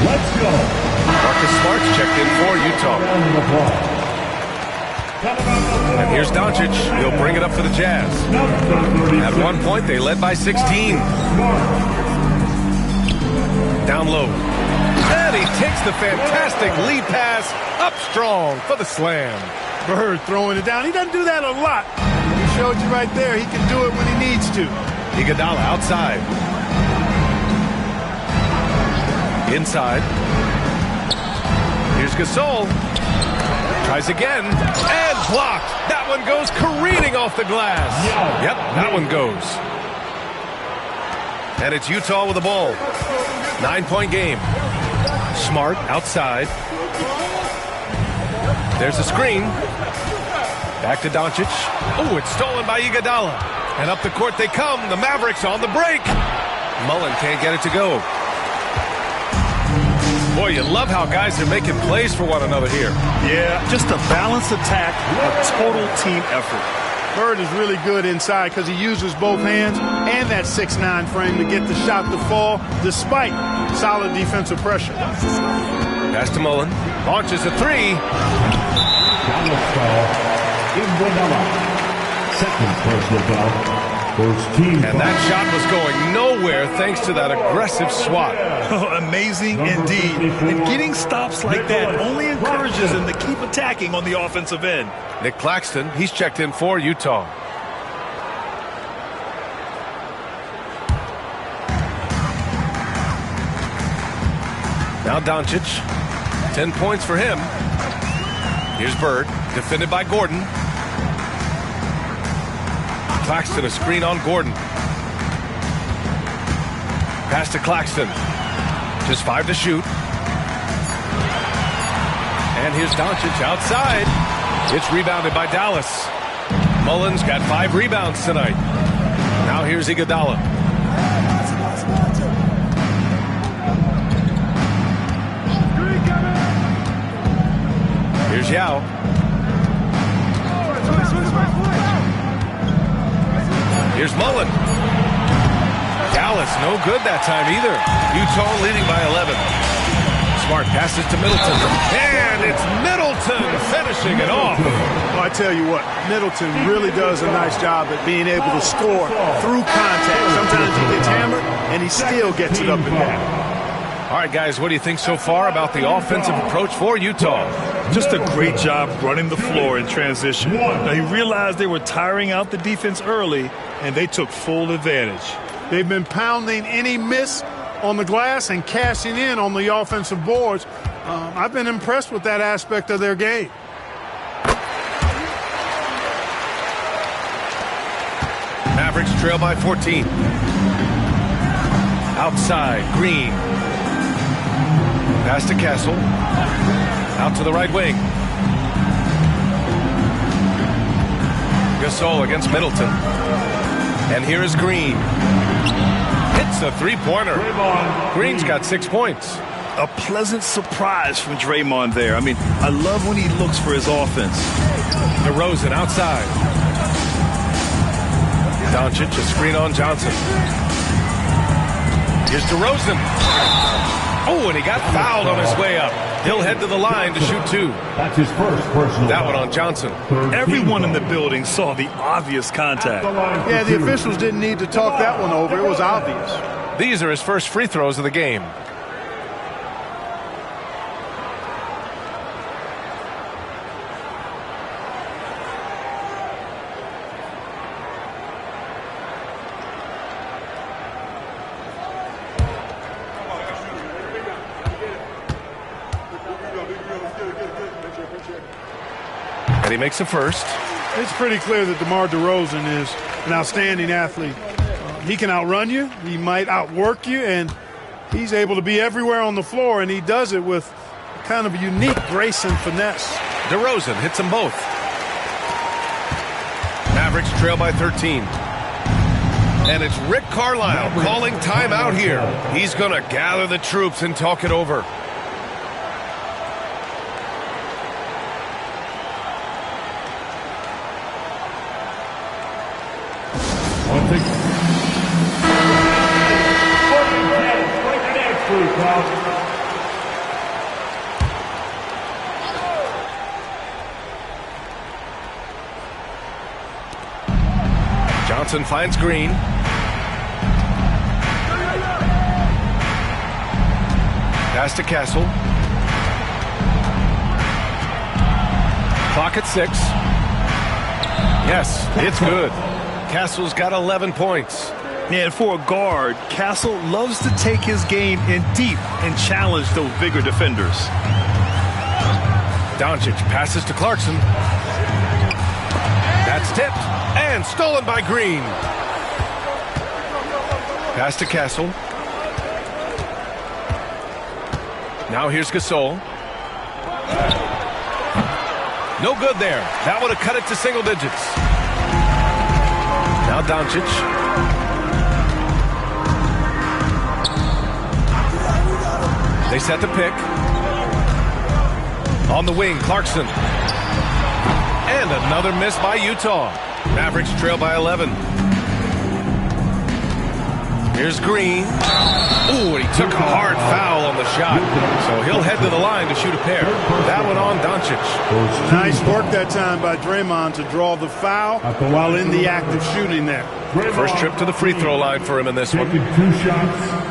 Let's go. Marcus Smart's checked in for Utah. Round of applause. Coming off the And here's Doncic. He'll bring it up for the Jazz. At one point, they led by 16. Down low. And he takes the fantastic lead pass up strong for the slam. Bird throwing it down. He doesn't do that a lot. He showed you right there. He can do it when he needs to. Iguodala outside. Inside. Here's Gasol. Tries again. And blocked. That one goes careening off the glass. Yep, that one goes. And it's Utah with the ball. 9-point game. Smart outside. There's a screen. Back to Doncic. Oh, it's stolen by Iguodala. And up the court they come. The Mavericks on the break. Mullen can't get it to go. Boy, you love how guys are making plays for one another here. Yeah, just a balanced attack, a total team effort. Bird is really good inside because he uses both hands and that 6'9" frame to get the shot to fall despite solid defensive pressure. Pass to Mullen. Launches a three. Second personal foul. And that shot was going nowhere thanks to that aggressive swat. Oh, amazing indeed. And getting stops like that only encourages them to keep attacking on the offensive end. Nick Claxton, he's checked in for Utah. Now Doncic. 10 points for him. Here's Bird, defended by Gordon. Claxton, a screen on Gordon. Pass to Claxton. Just 5 to shoot. And here's Doncic outside. It's rebounded by Dallas. Mullen's got 5 rebounds tonight. Now here's Iguodala. Here's Yao. Here's Mullen. Dallas, no good that time either. Utah leading by 11. Smart passes to Middleton. And it's Middleton finishing it off. Well, I tell you what, Middleton really does a nice job at being able to score through contact. Sometimes he gets hammered, and he still gets it up and down. All right, guys, what do you think so far about the offensive approach for Utah? Just a great job running the floor in transition. Now, he realized they were tiring out the defense early, and they took full advantage. They've been pounding any miss on the glass and cashing in on the offensive boards. I've been impressed with that aspect of their game. Mavericks trail by 14. Outside, Green. Pass to Castle. Out to the right wing. Gasol against Middleton. And here is Green. Hits a three-pointer. Green's got 6 points. A pleasant surprise from Draymond there. I mean, I love when he looks for his offense. DeRozan outside. Doncic, a screen on Johnson. Here's DeRozan. Oh, and he got fouled on his way up. He'll head to the line to shoot 2. That's his first personal That one foul. on Johnson. Everyone in the building saw the obvious contact. Yeah, the officials didn't need to talk that one over. It was obvious. These are his first free throws of the game. And he makes a first. It's pretty clear that DeMar DeRozan is an outstanding athlete. He can outrun you, he might outwork you, and he's able to be everywhere on the floor, and he does it with kind of unique grace and finesse. DeRozan hits them both. Mavericks trail by 13. And it's Rick Carlisle calling timeout here. He's going to gather the troops and talk it over. Johnson finds Green. Pass to Castle. Clock at 6. Yes, it's good. Castle's got 11 points. And for a guard, Castle loves to take his game in deep and challenge those bigger defenders. Doncic passes to Clarkson. That's tipped and stolen by Green. Pass to Castle. Now here's Gasol. No good there. That would have cut it to single digits. Now Doncic. They set the pick. On the wing, Clarkson. And another miss by Utah. Mavericks trail by 11. Here's Green. Ooh, he took a hard foul on the shot. So he'll head to the line to shoot a pair. That one on Doncic. Nice work that time by Draymond to draw the foul while in the act of shooting there. First trip to the free throw line for him in this one. 2 shots.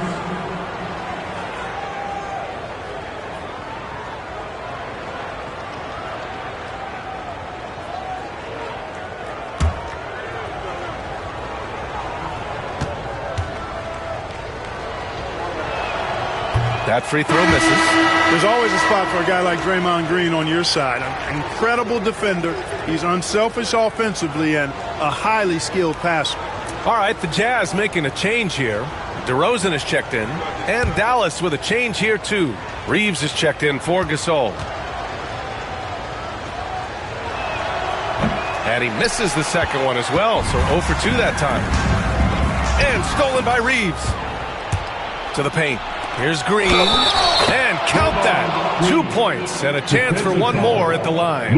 That free throw misses. There's always a spot for a guy like Draymond Green on your side. An incredible defender. He's unselfish offensively and a highly skilled passer. All right, the Jazz making a change here. DeRozan is checked in. And Dallas with a change here, too. Reeves is checked in for Gasol. And he misses the second one as well, so 0 for 2 that time. And stolen by Reeves. To the paint. Here's Green. And count that. 2 points and a chance for one more at the line.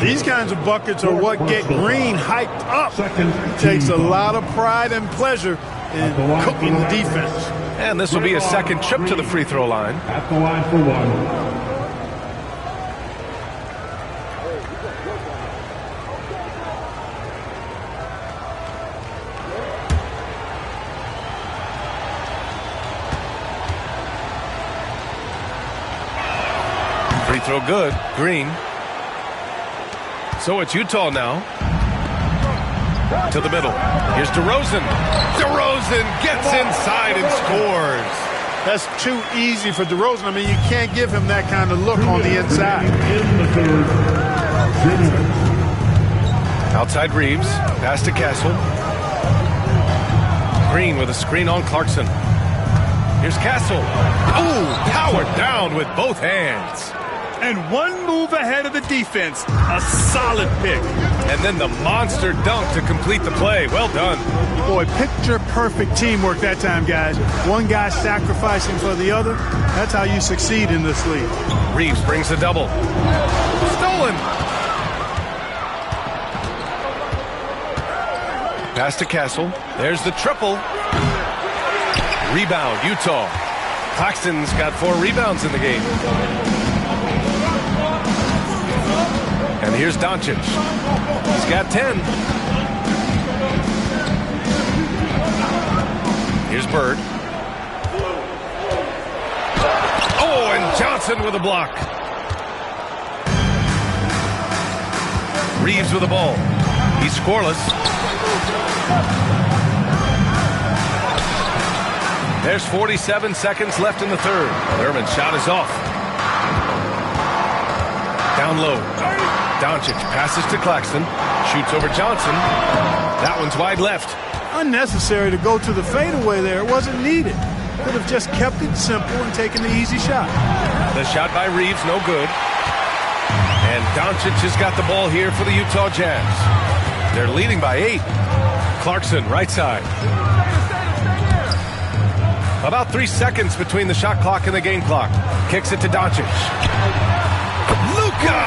These kinds of buckets are what get Green hyped up. He takes a lot of pride and pleasure in cooking the defense. And this will be a second trip to the free throw line. At the line for one. Free throw good. Green. So it's Utah now. To the middle. Here's DeRozan. DeRozan gets inside and scores. That's too easy for DeRozan. I mean, you can't give him that kind of look on the inside. In the third. Outside Reeves. Pass to Castle. Green with a screen on Clarkson. Here's Castle. Ooh, powered down with both hands. And one move ahead of the defense. A solid pick. And then the monster dunk to complete the play. Well done. Boy, picture-perfect teamwork that time, guys. One guy sacrificing for the other. That's how you succeed in this league. Reeves brings a double. Stolen. Pass to Castle. There's the triple. Rebound, Utah. Claxton's got 4 rebounds in the game. And here's Doncic. He's got 10. Here's Bird. Oh, and Johnson with a block. Reeves with the ball. He's scoreless. There's 47 seconds left in the third. Thurman's shot is off. Down low. Doncic passes to Claxton. Shoots over Johnson. That one's wide left. Unnecessary to go to the fadeaway there. It wasn't needed. Could have just kept it simple and taken the easy shot. The shot by Reeves, no good. And Doncic has got the ball here for the Utah Jazz. They're leading by 8. Clarkson, right side. About 3 seconds between the shot clock and the game clock. Kicks it to Doncic. Luka!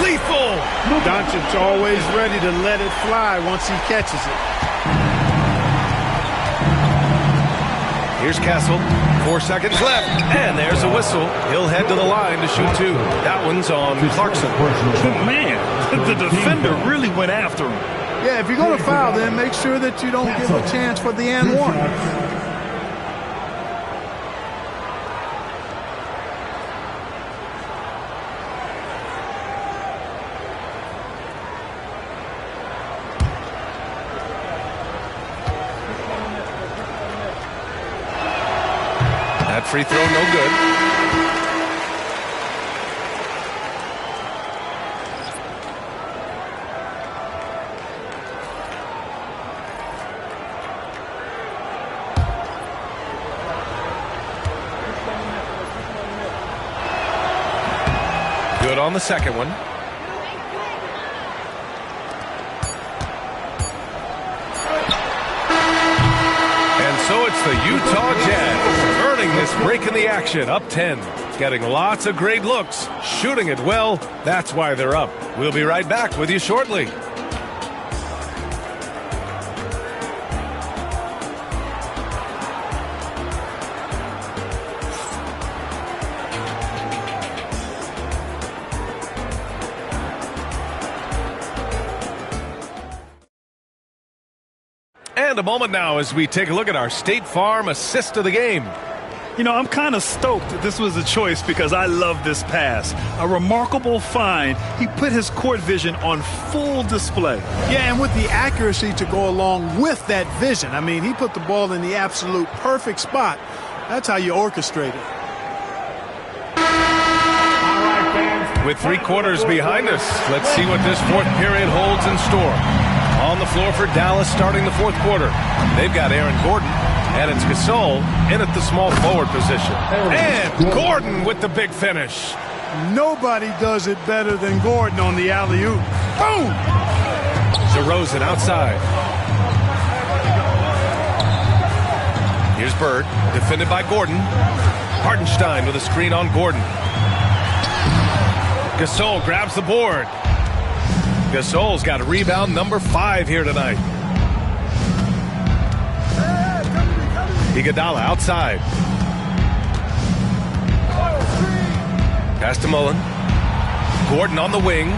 Lethal! Doncic always ready to let it fly once he catches it. Here's Castle. 4 seconds left. And there's a whistle. He'll head to the line to shoot 2. That one's on Clarkson. Man, the defender really went after him. Yeah, if you're going to foul, then make sure that you don't give a chance for the and one. That free throw, no good. Good on the second one. And so it's the Utah Jazz earning this break in the action, up 10. Getting lots of great looks, shooting it well. That's why they're up. We'll be right back with you shortly. And a moment now as we take a look at our State Farm assist of the game. You know, I'm kind of stoked that this was a choice because I love this pass. A remarkable find. He put his court vision on full display. Yeah, and with the accuracy to go along with that vision. I mean, he put the ball in the absolute perfect spot. That's how you orchestrate it. With 3 quarters behind us, let's see what this fourth period holds in store. On the floor for Dallas starting the fourth quarter. They've got Aaron Gordon, and it's Gasol in at the small forward position. And Gordon with the big finish. Nobody does it better than Gordon on the alley-oop. Boom! DeRozan outside. Here's Bird, defended by Gordon. Hartenstein with a screen on Gordon. Gasol grabs the board. Gasol's got a rebound number 5 here tonight. Iguodala outside. Pass to Mullen. Gordon on the wing.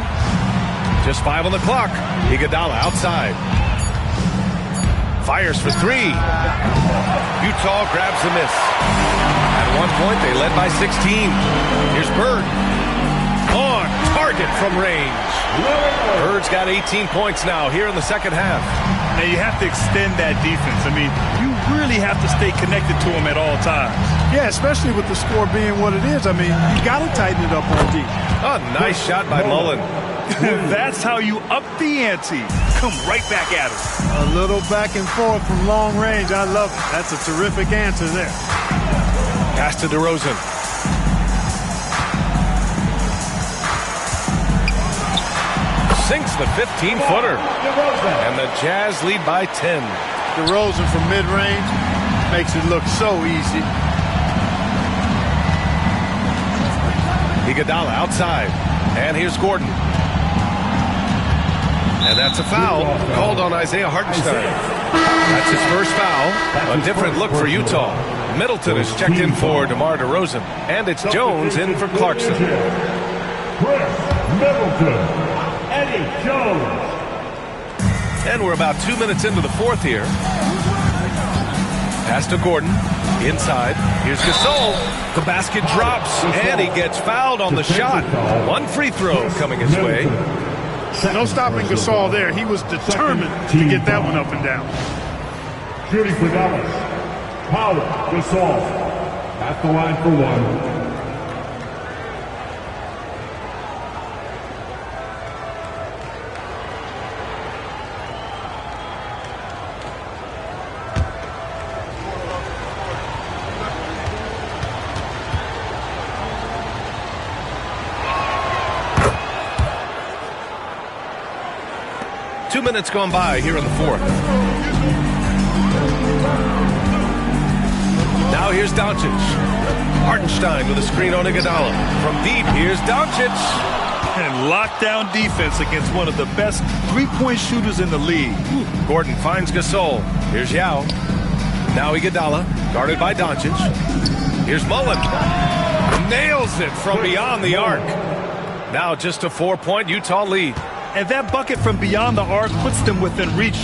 Just 5 on the clock. Iguodala outside. Fires for 3. Utah grabs the miss. At one point, they led by 16. Here's Bird. On target from range. Bird's got 18 points now here in the second half. Now you have to extend that defense. I mean, you really have to stay connected to him at all times. Yeah, especially with the score being what it is. I mean, you got to tighten it up on D. A nice shot by Mullen. That's how you up the ante. Come right back at him. A little back and forth from long range. I love it. That's a terrific answer there. Pass to DeRozan. Sinks the 15-footer. And the Jazz lead by 10. DeRozan from mid-range makes it look so easy. Iguodala outside. And here's Gordon. And that's a foul called on Isaiah Hartenstein. That's his first foul. A different look for Utah. Middleton is checked in for DeMar DeRozan. And it's Jones in for Clarkson. Middleton. Eddie Jones. And we're about 2 minutes into the fourth here. Pass to Gordon. Inside. Here's Gasol. The basket drops. And he gets fouled on the shot. One free throw coming his way. No stopping Gasol there. He was determined to get that one up and down. Shooting for Dallas. Powell Gasol. At the line for one. Two minutes gone by here in the fourth. Now here's Doncic. Hartenstein with a screen on Iguodala. From deep, here's Doncic. And lockdown defense against one of the best three-point shooters in the league. Gordon finds Gasol. Here's Yao. Now Iguodala, guarded by Doncic. Here's Mullen. Nails it from beyond the arc. Now just a 4-point Utah lead. And that bucket from beyond the arc puts them within reach.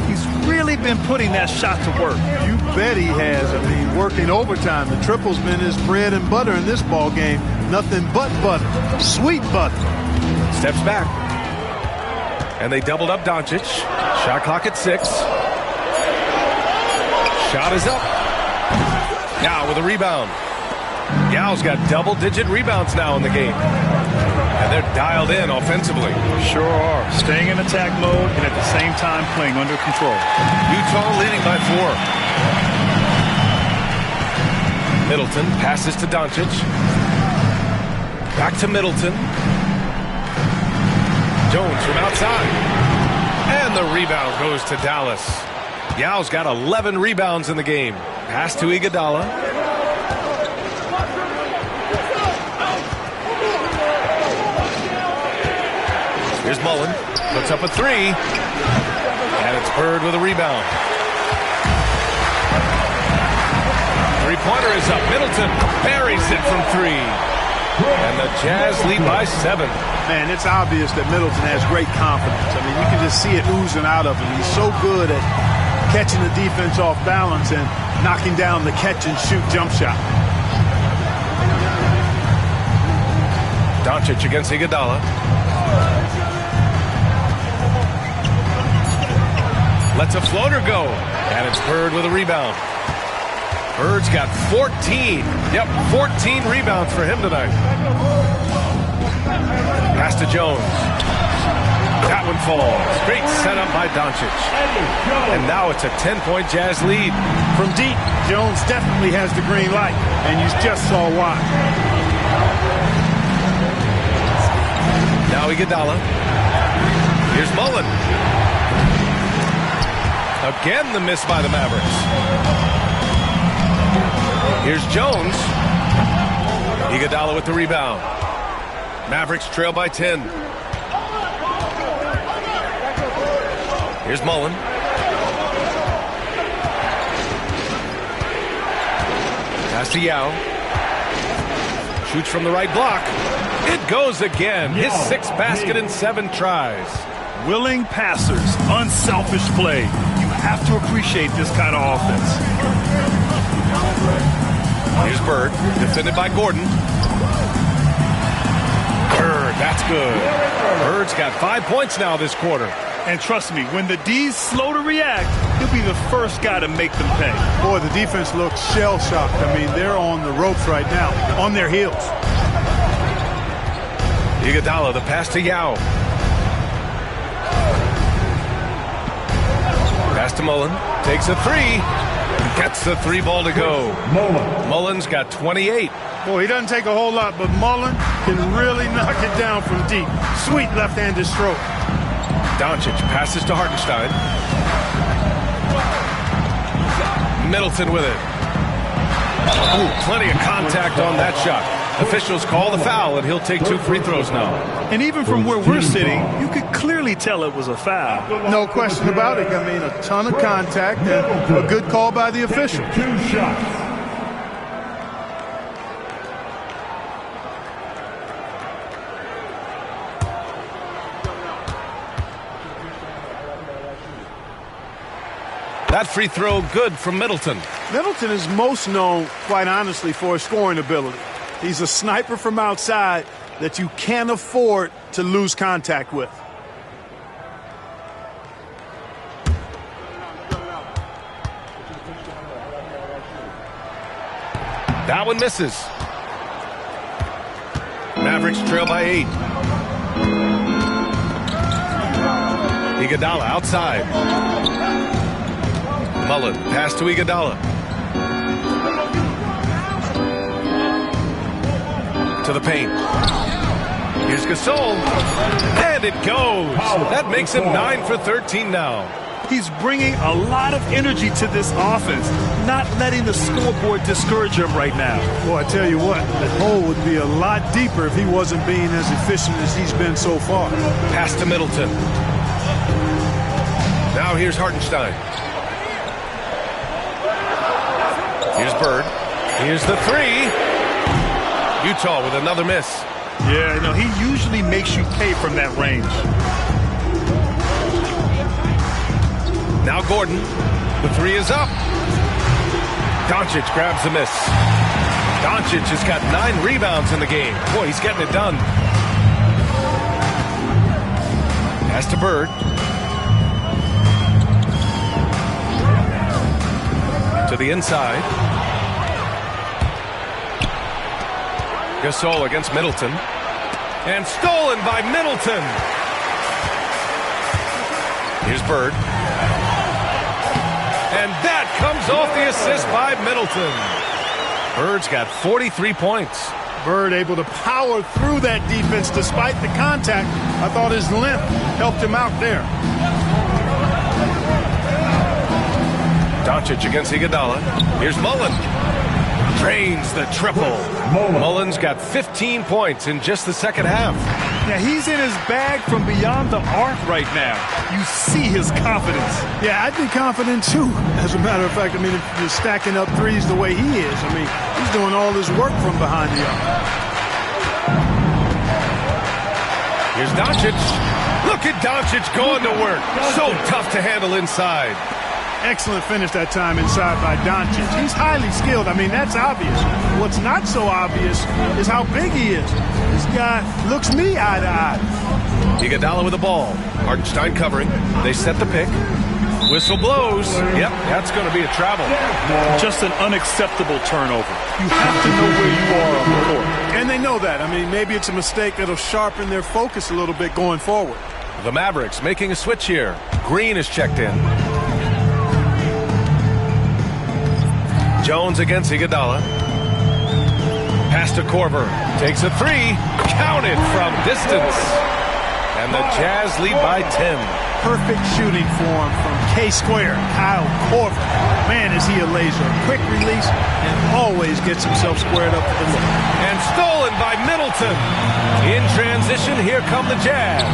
He's really been putting that shot to work. You bet he has. I mean, working overtime. The triple's been his bread and butter in this ball game. Nothing but butter. Sweet butter. Steps back. And they doubled up Doncic. Shot clock at 6. Shot is up. Yao with a rebound. Yao's got double-digit rebounds now in the game. And they're dialed in offensively. Sure are. Staying in attack mode and at the same time playing under control. Utah leading by 4. Middleton passes to Doncic. Back to Middleton. Jones from outside. And the rebound goes to Dallas. Yao's got 11 rebounds in the game. Pass to Iguodala. Here's Mullen. Puts up a 3. And it's Bird with a rebound. Three-pointer is up. Middleton buries it from 3. And the Jazz lead by 7. Man, it's obvious that Middleton has great confidence. I mean, you can just see it oozing out of him. He's so good at catching the defense off balance and knocking down the catch-and-shoot jump shot. Doncic against Iguodala. Lets a floater go. And it's Bird with a rebound. Bird's got 14. Yep, 14 rebounds for him tonight. Pass to Jones. That one falls. Great setup by Doncic. And now it's a 10-point Jazz lead. From deep, Jones definitely has the green light. And you just saw why. Now Iguodala. Here's Mullen. Again, the miss by the Mavericks. Here's Jones. Iguodala with the rebound. Mavericks trail by 10. Here's Mullen. Pass to Yao. Shoots from the right block. It goes again. His 6th basket in 7 tries. Willing passers, unselfish play. You have to appreciate this kind of offense. Here's Bird, defended by Gordon. Bird, that's good. Bird's got 5 points now this quarter. And trust me, when the D's slow to react, he'll be the first guy to make them pay. Boy, the defense looks shell-shocked. I mean, they're on the ropes right now, on their heels. Iguodala, the pass to Yao. Pass to Mullen. Takes a 3. Gets the 3 ball to go. Mullen's got 28. Boy, he doesn't take a whole lot, but Mullen can really knock it down from deep. Sweet left-handed stroke. Doncic passes to Hartenstein. Middleton with it. Ooh, plenty of contact on that shot. Officials call the foul, and he'll take 2 free throws now. And even from where we're sitting, you could clearly tell it was a foul. No question about it. I mean, a ton of contact and a good call by the official. 2 shots. That free throw good from Middleton. Middleton is most known, quite honestly, for his scoring ability. He's a sniper from outside that you can't afford to lose contact with. That one misses. Mavericks trail by 8. Iguodala outside. Mullen, pass to Iguodala. To the paint. Here's Gasol. And it goes. That makes him 9 for 13 now. He's bringing a lot of energy to this offense, not letting the scoreboard discourage him right now. Boy, I tell you what, the hole would be a lot deeper if he wasn't being as efficient as he's been so far. Pass to Middleton. Now here's Hartenstein. Here's Bird. Here's the 3. Utah with another miss. Yeah, no, he usually makes you pay from that range. Gordon. The three is up. Doncic grabs the miss. Doncic has got 9 rebounds in the game. Boy, he's getting it done. Pass to Bird. To the inside. Gasol against Middleton. And stolen by Middleton. Here's Bird. And that comes off the assist by Middleton. Bird's got 43 points. Bird able to power through that defense despite the contact. I thought his length helped him out there. Doncic against Iguodala. Here's Mullen. Drains the triple. Mullen's got 15 points in just the second half. Yeah, he's in his bag from beyond the arc right now. You see his confidence. Yeah, I'd be confident too. As a matter of fact, I mean, if you're stacking up threes the way he is, I mean, he's doing all his work from behind the arc. Here's Doncic. Look at Doncic going to work. So tough to handle inside. Excellent finish that time inside by Doncic. He's highly skilled. I mean, that's obvious. What's not so obvious is how big he is. This guy looks me eye to eye. Iguodala with the ball. Hartenstein covering. They set the pick. Whistle blows. Yep, that's going to be a travel. Just an unacceptable turnover. You have to know where you are on the court. And they know that. I mean, maybe it's a mistake that'll sharpen their focus a little bit going forward. The Mavericks making a switch here. Green is checked in. Jones against Iguodala. Pass to Korver. Takes a three. Counted from distance. And the Jazz lead by 10. Perfect shooting form from K-Square, Kyle Korver. Man, is he a laser. Quick release and always gets himself squared up to the look. And stolen by Middleton. In transition, here come the Jazz.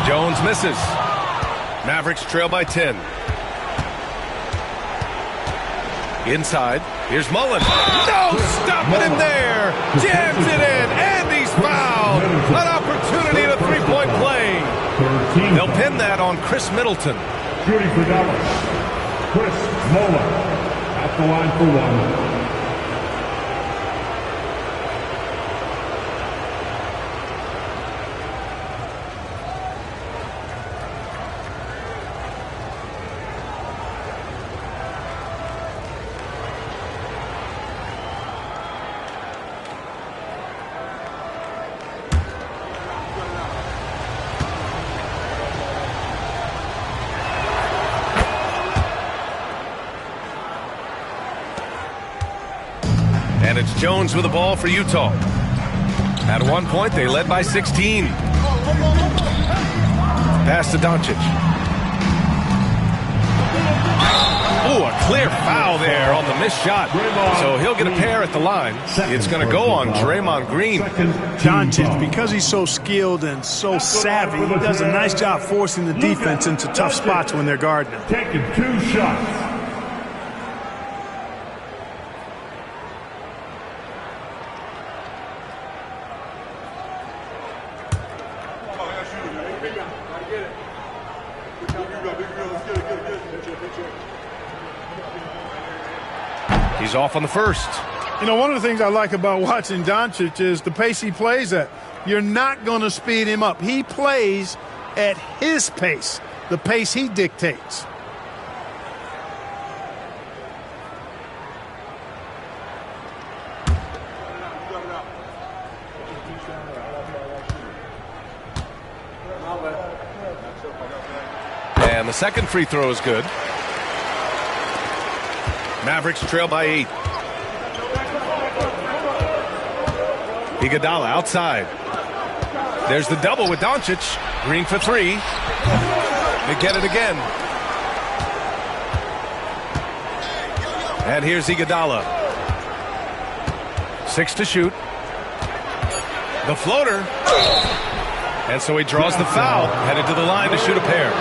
Jones misses. Mavericks trail by 10. Inside, here's Mullen. No stopping him there. Jams it in, and he's fouled. An opportunity at a three-point play. They'll pin that on Chris Middleton. Shooting for Dallas, Chris Mullen at the line for one. And it's Jones with the ball for Utah. At one point, they led by 16. Pass to Doncic. Oh, a clear foul there on the missed shot. So he'll get a pair at the line. It's going to go on Draymond Green. Doncic, because he's so skilled and so savvy, he does a nice job forcing the defense into tough spots when they're guarding him. Taking 2 shots. He's off on the first. You know, one of the things I like about watching Doncic is the pace he plays at. You're not going to speed him up. He plays at his pace, the pace he dictates. And the second free throw is good. Mavericks trail by 8. Iguodala outside. There's the double with Doncic. Green for 3. They get it again. And here's Iguodala. 6 to shoot. The floater. And so he draws the foul. Headed to the line to shoot a pair.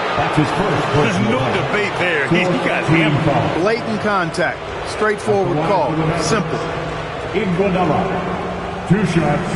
That's his first personal No debate there. He got hammered. Blatant contact. Straightforward call. Simple. Iguodala, 2 shots.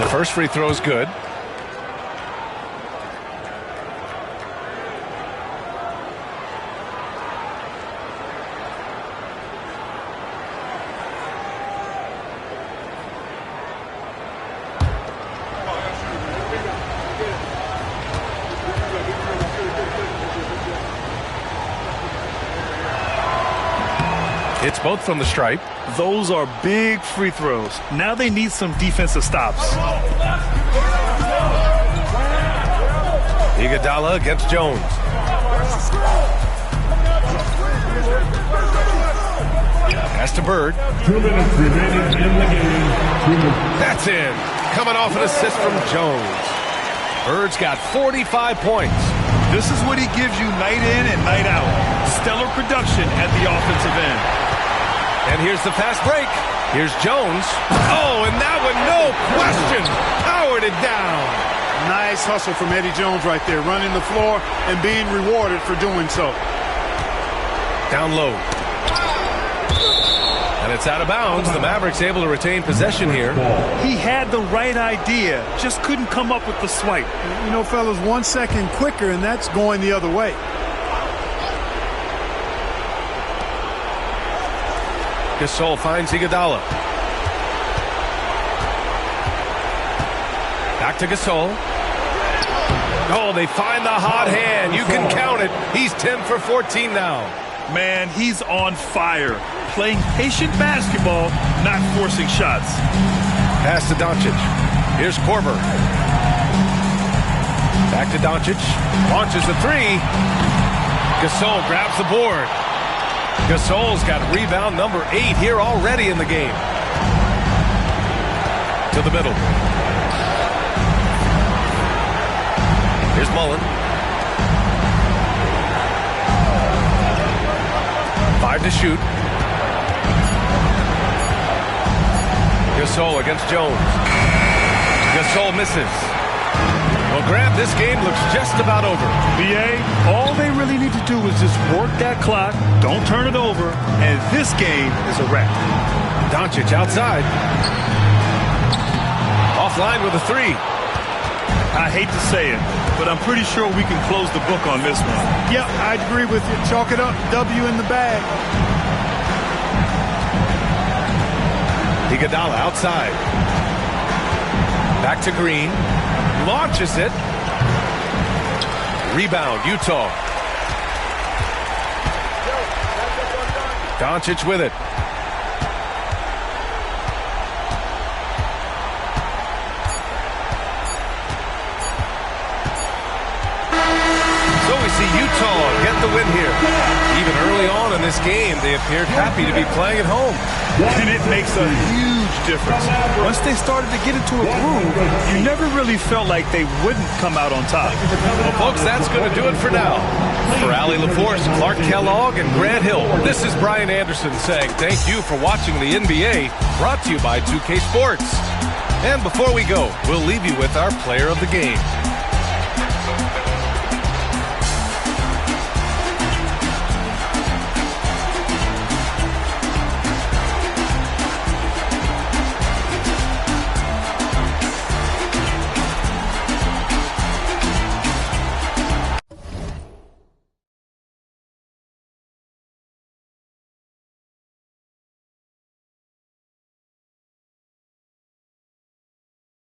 The first free throw is good. It's both from the stripe. Those are big free throws. Now they need some defensive stops. Iguodala against Jones. Pass to Bird. 2 minutes remaining in the game. That's in. Coming off an assist from Jones. Bird's got 45 points. This is what he gives you night in and night out. Stellar production at the offensive end. And here's the fast break. Here's Jones. Oh, and that one, no question, powered it down. Nice hustle from Eddie Jones right there, running the floor and being rewarded for doing so. Down low. And it's out of bounds. The Mavericks able to retain possession here. He had the right idea, just couldn't come up with the swipe. You know, fellas, 1 second quicker, and that's going the other way. Gasol finds Iguodala. Back to Gasol. Oh, they find the hot hand. You can count it. He's 10 for 14 now. Man, he's on fire. Playing patient basketball, not forcing shots. Pass to Doncic. Here's Korver. Back to Doncic. Launches the three. Gasol grabs the board. Gasol's got rebound number 8 here already in the game. To the middle. Here's Mullen. 5 to shoot. Gasol against Jones. Gasol misses. Well, Grant, this game looks just about over. BA, all they really need to do is just work that clock, don't turn it over, and this game is a wrap. Doncic outside. Offline with a 3. I hate to say it, but I'm pretty sure we can close the book on this one. Yep, I agree with you. Chalk it up. W in the bag. Iguodala outside. Back to Green. Launches it. Rebound, Utah. Doncic with it. So we see Utah get the win here. Even early on in this game, they appeared happy to be playing at home. And it makes a huge difference. Once they started to get into a groove, you never really felt like they wouldn't come out on top. Well, folks, that's going to do it for now. For Allie LaForce, Clark Kellogg, and Grant Hill, this is Brian Anderson saying thank you for watching the NBA, brought to you by 2K Sports. And before we go, we'll leave you with our player of the game.